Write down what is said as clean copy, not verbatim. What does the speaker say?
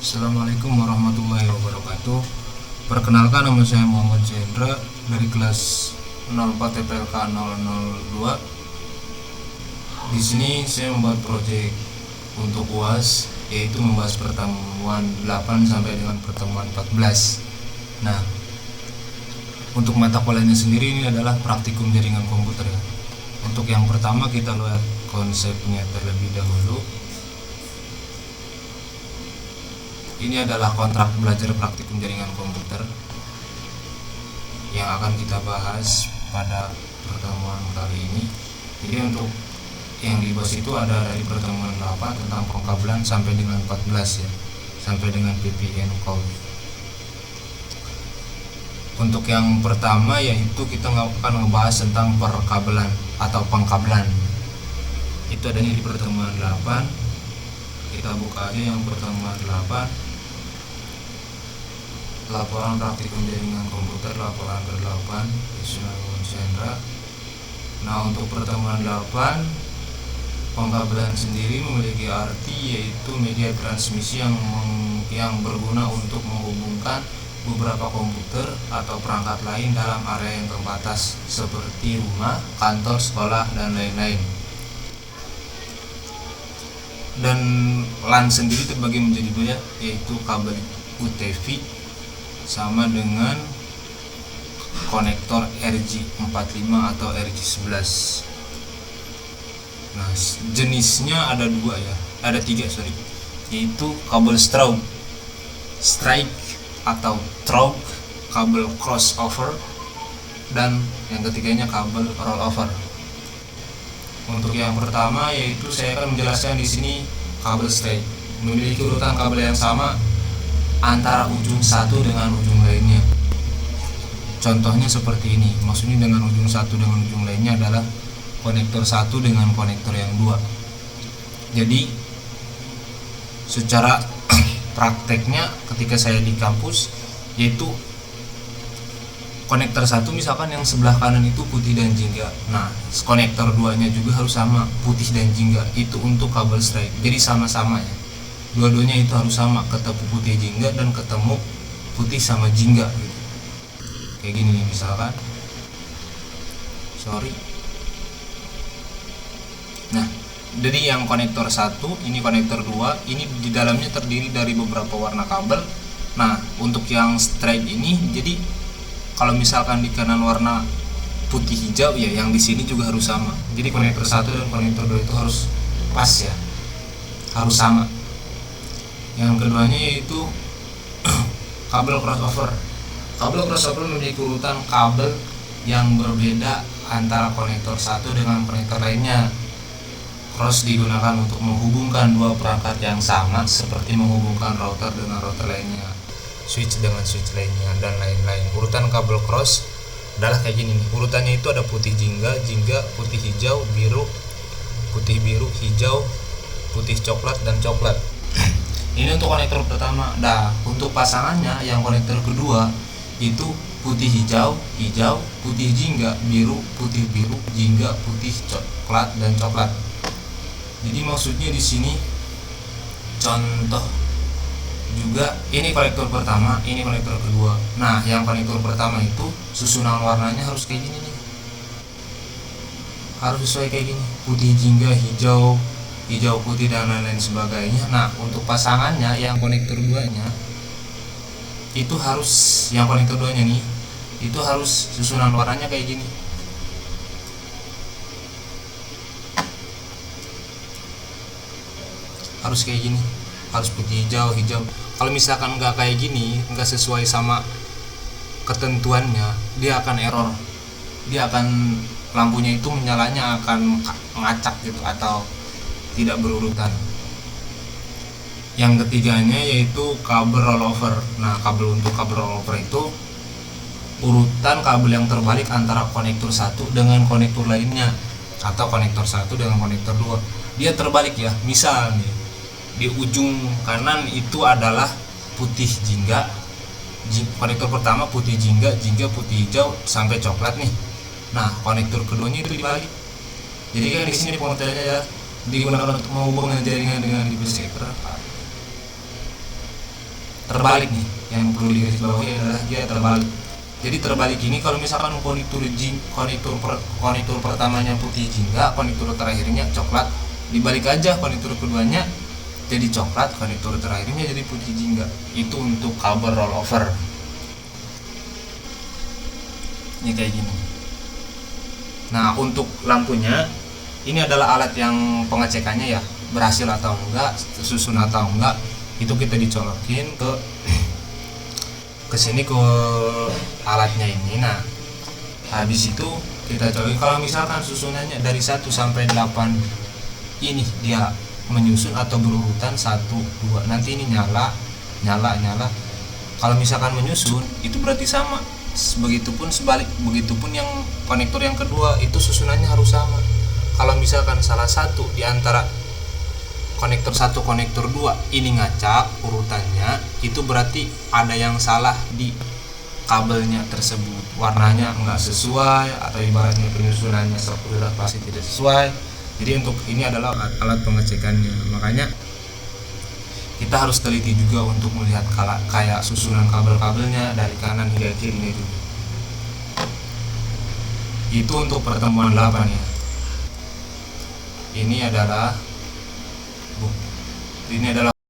Assalamualaikum warahmatullahi wabarakatuh. Perkenalkan, nama saya Muhammad Jendra dari kelas 04 TPLK 002. Di sini saya membuat proyek untuk UAS, yaitu membahas pertemuan 8 sampai dengan pertemuan 14. Nah, untuk mata kuliahnya sendiri ini adalah praktikum jaringan komputer ya. Untuk yang pertama kita lihat konsepnya terlebih dahulu. Ini adalah kontrak belajar praktikum jaringan komputer yang akan kita bahas pada pertemuan kali ini. Jadi untuk yang dibahas itu ada dari pertemuan 8 tentang pengkabelan sampai dengan 14 ya, sampai dengan VPN call. Untuk yang pertama yaitu kita akan ngebahas tentang perkabelan atau pengkabelan. Itu adanya di pertemuan 8. Kita buka aja yang pertemuan 8. Laporan praktikum jaringan komputer, laporan ke-8 Chandra. Nah, untuk pertemuan 8, pengkabelan sendiri memiliki arti yaitu media transmisi yang berguna untuk menghubungkan beberapa komputer atau perangkat lain dalam area yang terbatas seperti rumah, kantor, sekolah, dan lain-lain. Dan LAN sendiri terbagi menjadi dua, yaitu kabel UTV sama dengan konektor RJ45 atau RJ11. Nah, jenisnya ada dua ya, ada tiga yaitu kabel strike atau through, kabel crossover, dan yang ketiganya kabel rollover. Untuk yang pertama yaitu saya akan menjelaskan di sini kabel strike memiliki urutan kabel yang sama antara ujung satu dengan ujung lainnya. Contohnya seperti ini. Maksudnya dengan ujung satu dengan ujung lainnya adalah konektor satu dengan konektor yang dua. Jadi secara prakteknya ketika saya di kampus, yaitu konektor satu misalkan yang sebelah kanan itu putih dan jingga. Nah, konektor duanya juga harus sama, putih dan jingga. Itu untuk kabel strike. Jadi sama-sama ya. Dua-duanya itu harus sama, ketemu putih jingga dan ketemu putih sama jingga gitu. Kayak gini nih misalkan. Nah, jadi yang konektor 1, ini konektor 2, ini di dalamnya terdiri dari beberapa warna kabel. Nah, untuk yang straight ini, jadi kalau misalkan di kanan warna putih hijau ya, yang di sini juga harus sama. Jadi konektor 1 dan konektor 2 itu harus pas ya, harus sama. Yang keduanya yaitu kabel crossover. Kabel crossover memiliki urutan kabel yang berbeda antara konektor 1 dengan konektor lainnya. Cross digunakan untuk menghubungkan dua perangkat yang sama, seperti menghubungkan router dengan router lainnya, switch dengan switch lainnya, dan lain-lain. Urutan kabel cross adalah kayak gini nih. Urutannya itu ada putih jingga, putih hijau, biru, putih biru, hijau, putih coklat, dan coklat. Ini untuk konektor pertama. Nah, untuk pasangannya yang konektor kedua itu putih hijau, putih jingga, biru, jingga, putih coklat, dan coklat. Jadi maksudnya di sini contoh juga ini konektor pertama, ini konektor kedua. Nah, yang konektor pertama itu susunan warnanya harus kayak gini nih. Harus sesuai kayak gini. Putih jingga, hijau putih, dan lain-lain sebagainya. Nah, untuk pasangannya yang konektor 2-nya itu harus, yang konektor 2-nya nih itu harus susunan warnanya kayak gini. Harus kayak gini. Harus putih hijau. Kalau misalkan nggak kayak gini, nggak sesuai sama ketentuannya, dia akan error. Dia akan, lampunya itu menyalanya akan ngacak gitu atau tidak berurutan. Yang ketiganya yaitu kabel rollover. Nah, untuk kabel rollover itu urutan kabel yang terbalik antara konektor 1 dengan konektor lainnya, atau konektor 1 dengan konektor 2. Dia terbalik ya. Misal nih, di ujung kanan itu adalah putih jingga, konektor pertama putih jingga, putih hijau sampai coklat nih. Nah, konektor keduanya itu dibalik. Jadi kan di sini pengertiannya ya, digunakan untuk menghubungkan jaringan dengan device server. terbalik nih, yang perlu digarisbawahi adalah dia terbalik. Jadi terbalik ini kalau misalkan konektor pertamanya putih jingga, konektor terakhirnya coklat, dibalik aja konektor keduanya jadi coklat, konektor terakhirnya jadi putih jingga. Itu untuk kabel rollover. Ini kayak gini. Nah, untuk lampunya ini adalah alat yang pengecekannya ya, berhasil atau enggak, susun atau enggak, itu kita dicolokin ke sini ke alatnya ini. Nah, habis itu kita colokin. Kalau misalkan susunannya dari 1 sampai 8 ini dia menyusun atau berurutan 1 2, nanti ini nyala. Kalau misalkan menyusun itu berarti sama. Begitupun sebalik, begitupun yang konektor yang kedua itu susunannya harus sama. Kalau misalkan salah satu di antara konektor 1 konektor 2 ini ngacak urutannya, itu berarti ada yang salah di kabelnya tersebut, warnanya enggak sesuai atau ibaratnya penyusunannya sudah pasti tidak sesuai. Jadi untuk ini adalah alat pengecekannya. Makanya kita harus teliti juga untuk melihat kayak susunan kabel-kabelnya dari kanan hingga kiri itu. Itu untuk pertemuan 8 ya. Ini adalah